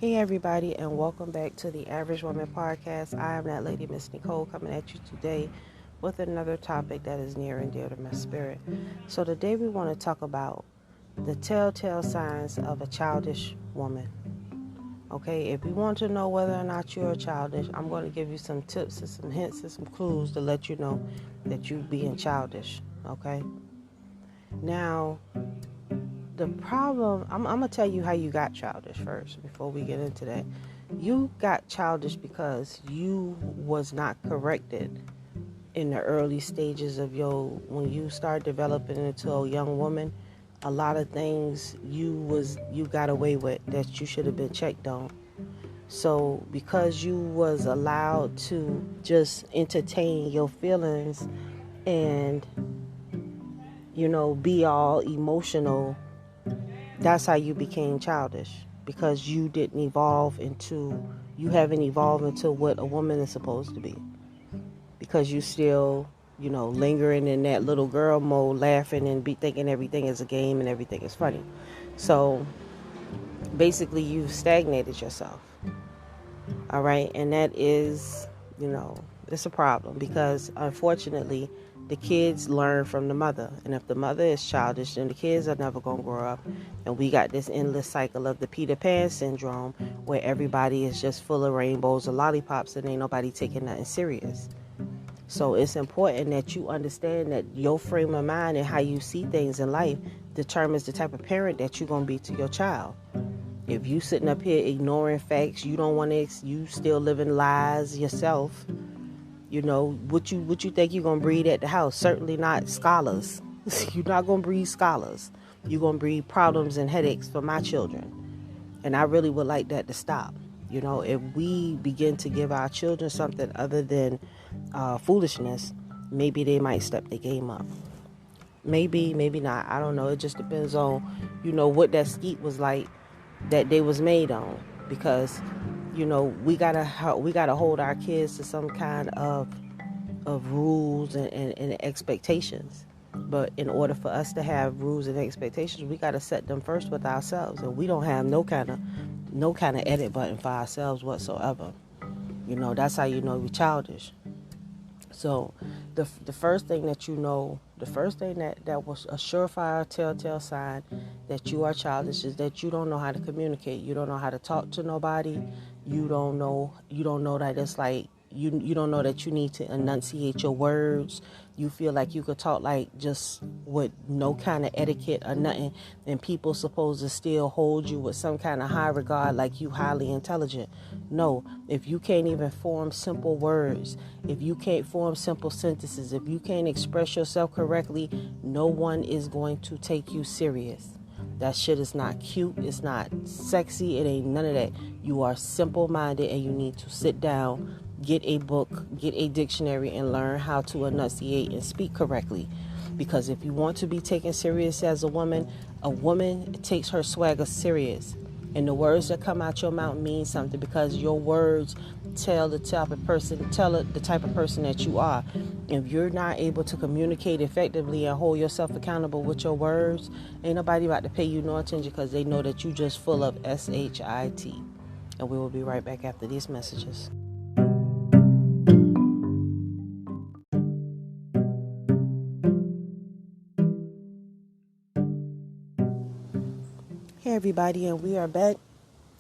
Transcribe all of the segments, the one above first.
Hey everybody, and welcome back to the Average Woman Podcast. I am that lady, Miss Nicole, coming at you today with another topic that is near and dear to my spirit. So today we want to talk about the telltale signs of a childish woman. Okay, if you want to know whether or not you're childish, I'm going to give you some tips and some hints and some clues to let you know that you're being childish. Okay, now the problem, I'm going to tell you how you got childish first before we get into that. You got childish because you was not corrected in the early stages of when you start developing into a young woman. A lot of things you got away with that you should have been checked on. So because you was allowed to just entertain your feelings and be all emotional, that's how you became childish, because you haven't evolved into what a woman is supposed to be, because you still lingering in that little girl mode, laughing and be thinking everything is a game and everything is funny. So basically you've stagnated yourself. All right, and that is it's a problem, because unfortunately the kids learn from the mother, and if the mother is childish, then the kids are never going to grow up, and we got this endless cycle of the Peter Pan syndrome, where everybody is just full of rainbows and lollipops and ain't nobody taking nothing serious. So it's important that you understand that your frame of mind and how you see things in life determines the type of parent that you're going to be to your child. If you sitting up here ignoring facts, you don't want to, you still living lies yourself. What you think you're going to breed at the house? Certainly not scholars. You're not going to breed scholars. You're going to breed problems and headaches for my children. And I really would like that to stop. If we begin to give our children something other than foolishness, maybe they might step their game up. Maybe not. I don't know. It just depends on, what that skeet was like that they was made on. Because we gotta hold our kids to some kind of rules and expectations. But in order for us to have rules and expectations, we gotta set them first with ourselves, and we don't have no kind of edit button for ourselves whatsoever. That's how we're childish. So the first thing that that was a surefire telltale sign that you are childish is that you don't know how to communicate. You don't know how to talk to nobody. You don't know that it's like you don't know that you need to enunciate your words. You feel like you could talk like just with no kind of etiquette or nothing, and people supposed to still hold you with some kind of high regard, like you highly intelligent. No, if you can't even form simple words, if you can't form simple sentences, if you can't express yourself correctly, no one is going to take you serious. That shit is not cute. It's not sexy. It ain't none of that. You are simple-minded, and you need to sit down, get a book, get a dictionary, and learn how to enunciate and speak correctly. Because if you want to be taken serious as a woman takes her swagger serious. And the words that come out your mouth mean something, because your words tell the type of person that you are. If you're not able to communicate effectively and hold yourself accountable with your words, ain't nobody about to pay you no attention, because they know that you just full of shit. And we will be right back after these messages. Hey everybody, and we are back.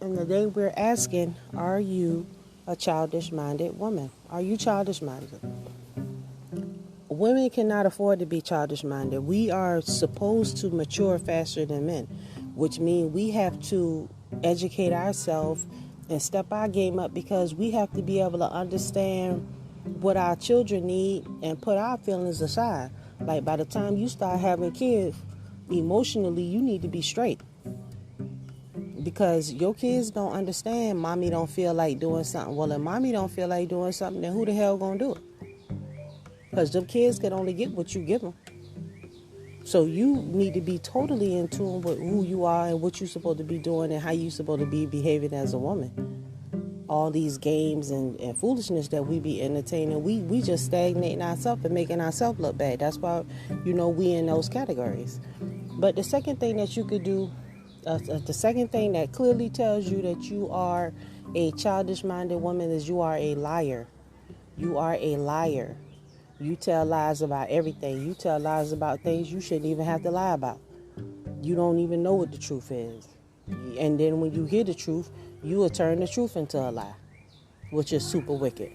And today we're asking, are you a childish-minded woman? Are you childish-minded? Women cannot afford to be childish-minded. We are supposed to mature faster than men, which means we have to educate ourselves and step our game up, because we have to be able to understand what our children need and put our feelings aside. Like, by the time you start having kids, emotionally, you need to be straight. Because your kids don't understand mommy don't feel like doing something. Well, if mommy don't feel like doing something, then who the hell gonna do it? Because them kids can only get what you give them. So you need to be totally in tune with who you are and what you're supposed to be doing and how you're supposed to be behaving as a woman. All these games and foolishness that we be entertaining, we just stagnating ourselves and making ourselves look bad. That's why, we in those categories. But the second thing that you could do The second thing that clearly tells you that you are a childish-minded woman is you are a liar. You are a liar. You tell lies about everything. You tell lies about things you shouldn't even have to lie about. You don't even know what the truth is. And then when you hear the truth, you will turn the truth into a lie, which is super wicked.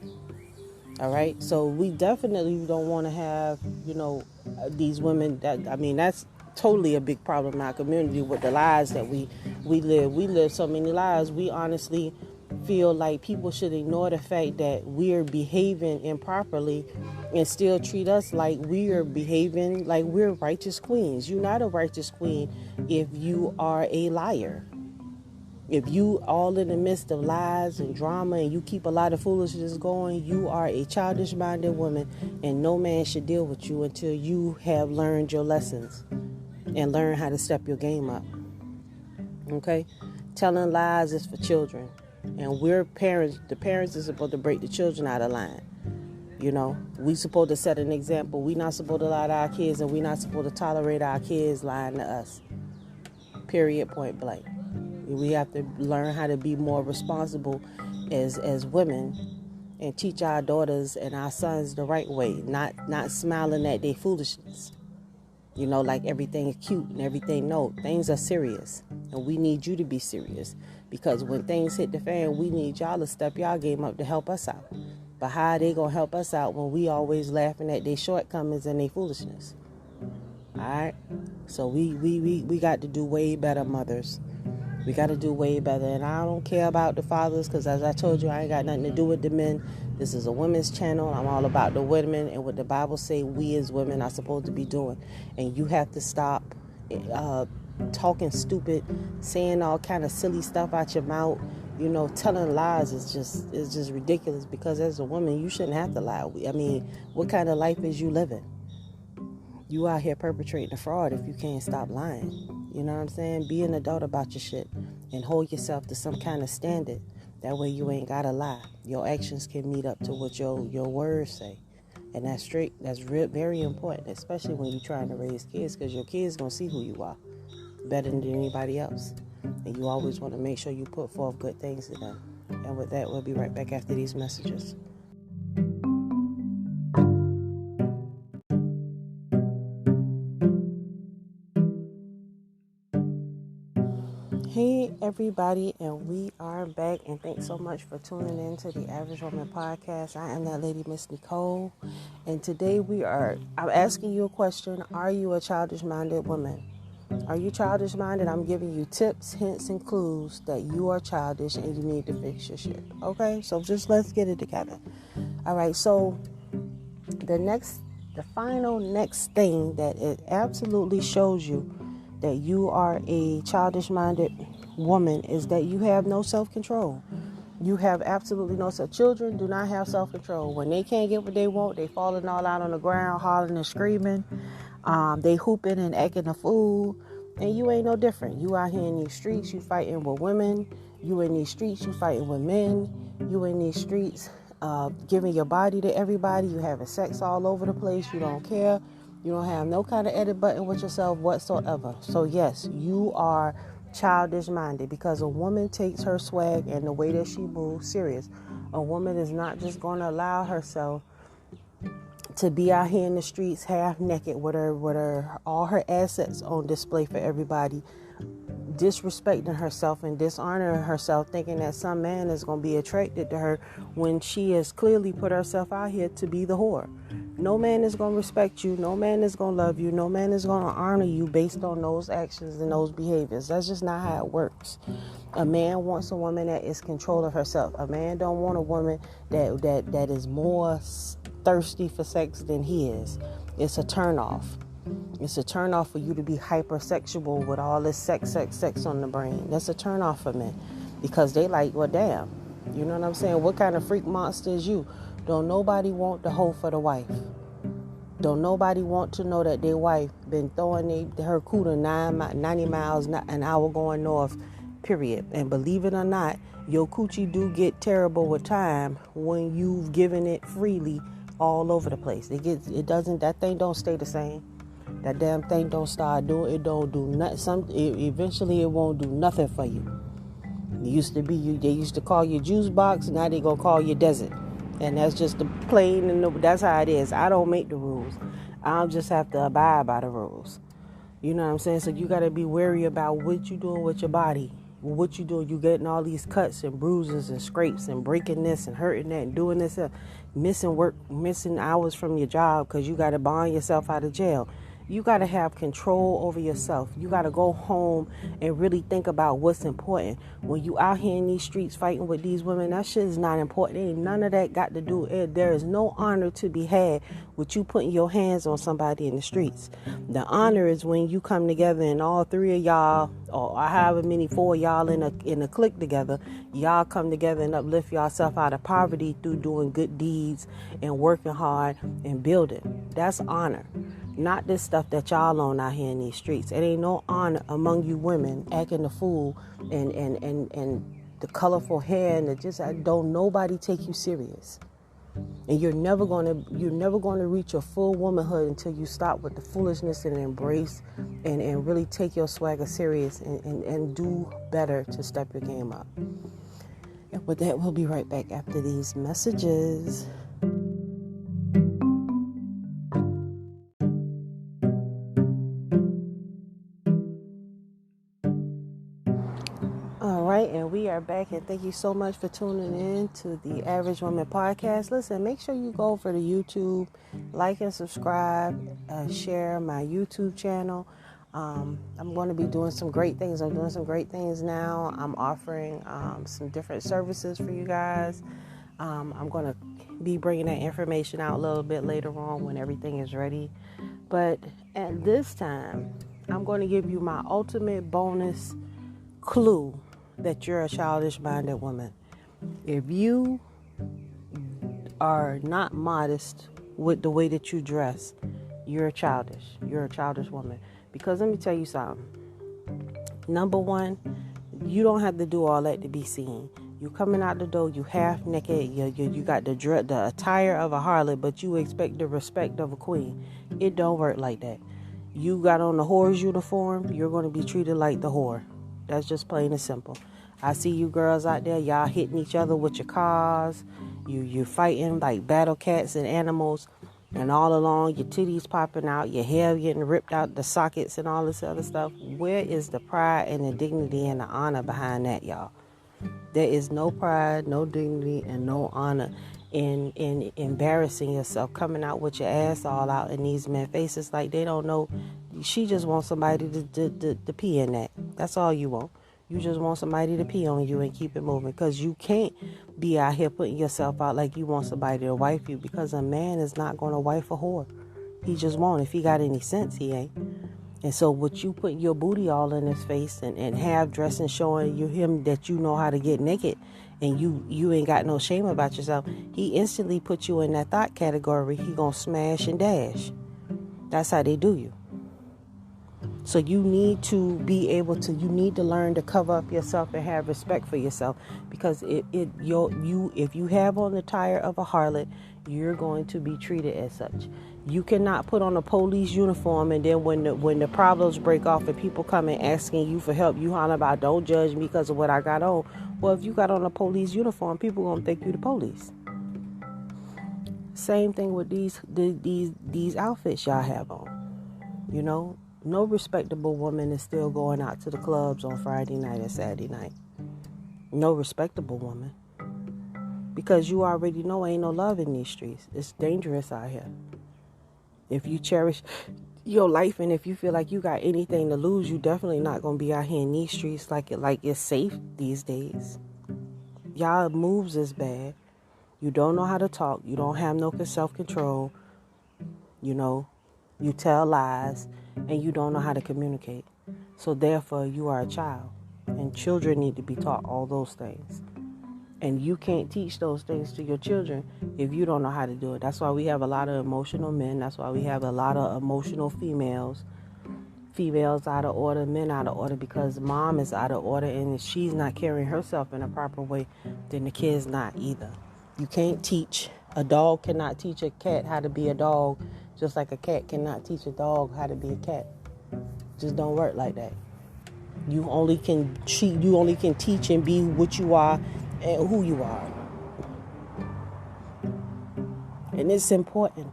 All right? So we definitely don't want to have, these women that's totally a big problem in our community with the lies that we live. We live so many lies. We honestly feel like people should ignore the fact that we're behaving improperly and still treat us like we are behaving like we're righteous queens. You're not a righteous queen if you are a liar. If you all in the midst of lies and drama and you keep a lot of foolishness going, you are a childish-minded woman, and no man should deal with you until you have learned your lessons and learn how to step your game up. Okay? Telling lies is for children. And we're parents. The parents are supposed to break the children out of line. We supposed to set an example. We not supposed to lie to our kids, and we not supposed to tolerate our kids lying to us. Period, point blank. We have to learn how to be more responsible as women and teach our daughters and our sons the right way, not smiling at their foolishness. Like everything is cute and everything. No, things are serious, and we need you to be serious, because when things hit the fan, we need y'all to step y'all game up to help us out. But how are they gonna help us out when we always laughing at their shortcomings and their foolishness? All right, so we got to do way better, mothers. We got to do way better. And I don't care about the fathers, because as I told you, I ain't got nothing to do with the men. This is a women's channel. I'm all about the women and what the Bible say we as women are supposed to be doing. And you have to stop talking stupid, saying all kind of silly stuff out your mouth. Telling lies is just ridiculous, because as a woman, you shouldn't have to lie. What kind of life is you living? You out here perpetrating a fraud if you can't stop lying. You know what I'm saying? Be an adult about your shit and hold yourself to some kind of standard. That way you ain't gotta lie. Your actions can meet up to what your words say. And that's very important, especially when you're trying to raise kids, because your kids gonna see who you are better than anybody else. And you always want to make sure you put forth good things to them. And with that, we'll be right back after these messages. Hey everybody, and we are back, and thanks so much for tuning in to the Average Woman Podcast. I am that lady, Miss Nicole, and today I'm asking you a question. Are you a childish-minded woman? Are you childish-minded? I'm giving you tips, hints, and clues that you are childish and you need to fix your shit. Okay, so just let's get it together. All right, so the final next thing that it absolutely shows you that you are a childish-minded woman is that you have no self-control. You have absolutely no self. Children do not have self-control. When they can't get what they want, they falling all out on the ground, hollering and screaming. They hooping and acting a fool. And you ain't no different. You out here in these streets, you fighting with women. You in these streets, you fighting with men. You in these streets, giving your body to everybody. You having sex all over the place. You don't care. You don't have no kind of edit button with yourself whatsoever. So yes, you are childish-minded, because a woman takes her swag and the way that she moves serious. A woman is not just going to allow herself to be out here in the streets half naked with her all her assets on display for everybody, disrespecting herself and dishonoring herself, thinking that some man is going to be attracted to her when she has clearly put herself out here to be the whore. No man is going to respect you. No man is going to love you. No man is going to honor you based on those actions and those behaviors. That's just not how it works. A man wants a woman that is control of herself. A man don't want a woman that is more thirsty for sex than he is. It's a turnoff. It's a turnoff for you to be hypersexual with all this sex on the brain. That's a turnoff for men, because they like, well, damn, you know what I'm saying? What kind of freak monster is you? Don't nobody want the hoe for the wife. Don't nobody want to know that their wife been throwing her cooter 90 miles an hour going north, period. And believe it or not, your coochie do get terrible with time when you've given it freely all over the place. That thing don't stay the same. That damn thing don't start doing it. Don't do nothing. Eventually, it won't do nothing for you. It used to be you. They used to call you juice box. Now they gonna call you desert, and that's just the plain. And that's how it is. I don't make the rules. I'll just have to abide by the rules. You know what I'm saying? So you got to be wary about what you doing with your body. What you doing? You getting all these cuts and bruises and scrapes and breaking this and hurting that and doing this, missing work, missing hours from your job because you got to bond yourself out of jail. You got to have control over yourself. You got to go home and really think about what's important. When you out here in these streets fighting with these women, that shit is not important. Ain't none of that got to do. There is no honor to be had with you putting your hands on somebody in the streets. The honor is when you come together and all three of y'all, or however many, four of y'all in a clique together, y'all come together and uplift yourself out of poverty through doing good deeds and working hard and building. That's honor. Not this stuff that y'all on out here in these streets. It ain't no honor among you women acting the fool and the colorful hair and just don't nobody take you serious. And you're never gonna reach your full womanhood until you stop with the foolishness and embrace and really take your swagger serious and do better to step your game up. And with that, we'll be right back after these messages. All right, and we are back, and thank you so much for tuning in to the Average Woman Podcast. Listen, make sure you go over to YouTube, like and subscribe, share my YouTube channel. I'm going to be doing some great things. I'm doing some great things now. I'm offering some different services for you guys. I'm going to be bringing that information out a little bit later on when everything is ready. But at this time, I'm going to give you my ultimate bonus clue that you're a childish-minded woman. If you are not modest with the way that you dress, you're childish. You're a childish woman. Because let me tell you something. Number one, you don't have to do all that to be seen. You coming out the door, you half naked, you got the attire of a harlot, but you expect the respect of a queen. It don't work like that. You got on the whore's uniform, you're going to be treated like the whore. That's just plain and simple. I see you girls out there, y'all hitting each other with your cars. You fighting like battle cats and animals. And all along, your titties popping out, your hair getting ripped out the sockets and all this other stuff. Where is the pride and the dignity and the honor behind that, y'all? There is no pride, no dignity, and no honor in embarrassing yourself, coming out with your ass all out in these men's faces like they don't know. She just wants somebody to pee in that. That's all you want. You just want somebody to pee on you and keep it moving, because you can't be out here putting yourself out like you want somebody to wife you, because a man is not going to wife a whore. He just won't. If he got any sense, he ain't. And so with you putting your booty all in his face and half dressing, showing him that you know how to get naked and you ain't got no shame about yourself, he instantly put you in that thought category. He gonna smash and dash. That's how they do you. So you need to be able to, you need to learn to cover up yourself and have respect for yourself, because if you have on the attire of a harlot, you're going to be treated as such. You cannot put on a police uniform and then when the problems break off and people come and asking you for help, you holler about, don't judge me because of what I got on. Well, if you got on a police uniform, people gonna think you the police. Same thing with these outfits y'all have on. You know, no respectable woman is still going out to the clubs on Friday night and Saturday night. No respectable woman. Because you already know ain't no love in these streets. It's dangerous out here. If you cherish your life and if you feel like you got anything to lose, you definitely not going to be out here in these streets like it's safe these days. Y'all moves is bad. You don't know how to talk. You don't have no self-control. You know, you tell lies and you don't know how to communicate. So therefore, you are a child. And children need to be taught all those things. And you can't teach those things to your children if you don't know how to do it. That's why we have a lot of emotional men. That's why we have a lot of emotional females. Females out of order, men out of order, because mom is out of order. And if she's not carrying herself in a proper way, then the kid's not either. You can't teach. A dog cannot teach a cat how to be a dog Just like a cat cannot teach a dog how to be a cat. Just don't work like that. You only can teach and be what you are and who you are. And it's important.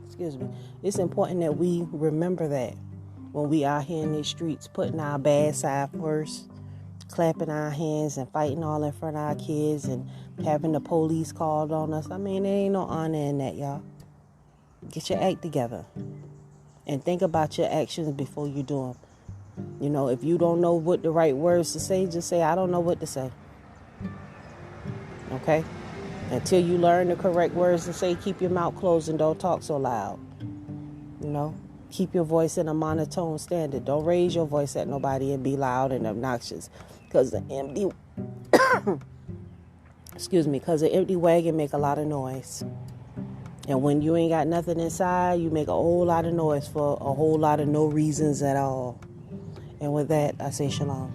Excuse me. It's important that we remember that when we out here in these streets, putting our bad side first, clapping our hands and fighting all in front of our kids and having the police called on us. I mean, there ain't no honor in that, y'all. Get your act together and think about your actions before you do them. You know, if you don't know what the right words to say, just say, I don't know what to say. Okay? Until you learn the correct words to say, keep your mouth closed and don't talk so loud. You know? Keep your voice in a monotone standard. Don't raise your voice at nobody and be loud and obnoxious. Because the empty... because the empty wagon make a lot of noise. And when you ain't got nothing inside, you make a whole lot of noise for a whole lot of no reasons at all. And with that, I say shalom.